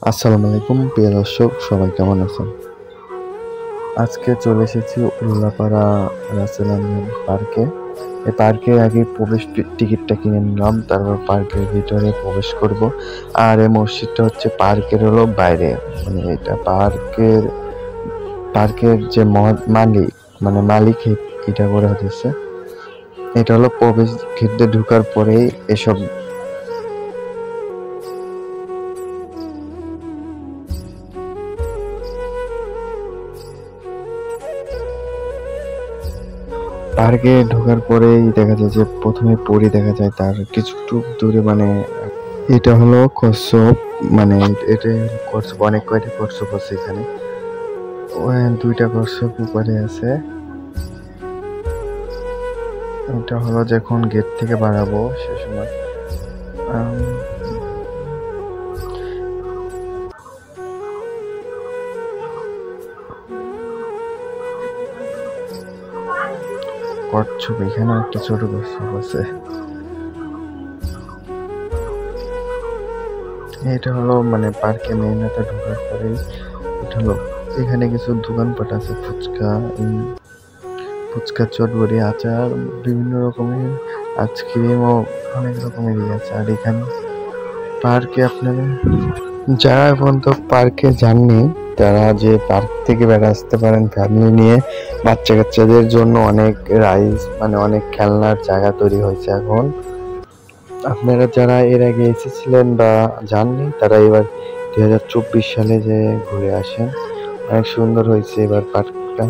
আসসালামু আলাইকুম প্রিয় দর্শক, সবাই কেমন আছেন? আজকে চলে এসেছি উল্লাপাড়া রাসেল আমিন পার্কে। এই পার্কে আগে প্রবেশ টিকিটটা কিনে নিলাম, তারপর পার্কের ভিতরে প্রবেশ করব। আর এই মসজিদটা হচ্ছে পার্কের বাইরে, মানে এটা পার্কের পার্কের যে মালিক, মানে মালিক এটা করে হতেছে। এটা হলো প্রবেশ গেট দিয়ে ঢোকার পরেই এসব পার্কে ঢোকার পরেই দেখা যায় যে প্রথমে পরী দেখা যায়, তার কিছুটু দূরে, মানে এটা হলো কচ্ছপ, মানে এটা কচ্ছপ, অনেক কয়টা কচ্ছপ আছে এখানে। দুইটা কচ্ছপ উপরে আছে। এটা হলো যখন গেট থেকে বাড়াবো সে সময় কচ্ছপ, এখানে একটা ছোট কচ্ছপ আছে। এটা হলো মানে পার্কে মেইনাতে ঢোকার পরেই এটা হলো, এখানে কিছু দোকানপাট আছে, ফুচকা, চটবড়ি, আচার, বিভিন্ন রকমের আইসক্রিম ও অনেক রকমেরই আছে। আর এখানে পার্কে আপনারা যারা এখন তো পার্কে যাননি, তারা যে পার্ক থেকে বেড়ে আসতে পারেন ফ্যামিলি নিয়ে। বাচ্চা কাচ্চাদের জন্য অনেক রাইস, মানে অনেক খেলনার জায়গা তৈরি হয়েছে এখন। আপনারা যারা এর আগে এসেছিলেন বা যাননি, তারা এবার 2024 সালে যে ঘুরে আসেন, অনেক সুন্দর হয়েছে এবার পার্কটা।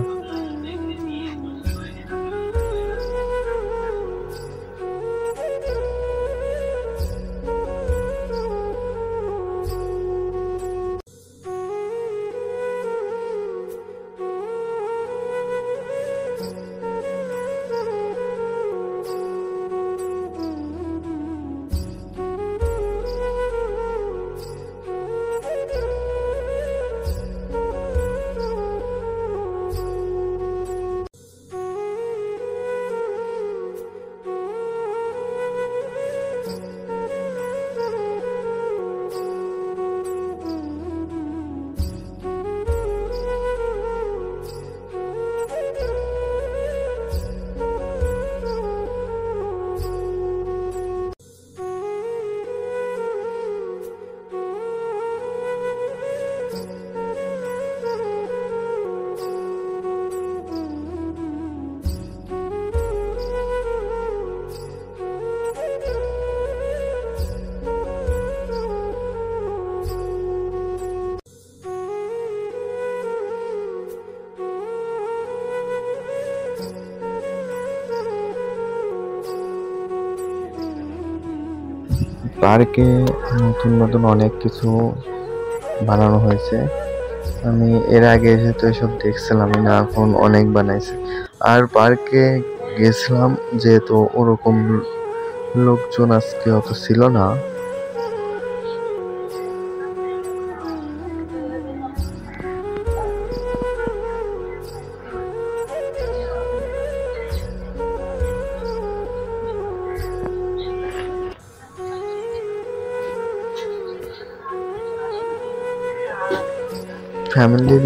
পার্কে নতুন নতুন অনেক কিছু বানানো হয়েছে। আমি এর আগে এসে তো এসব দেখছিলাম না, এখন অনেক বানাইছে। আর পার্কে গেছিলাম যেহেতু ওরকম লোকজন আজকে অত ছিল না। ফ্যামিলির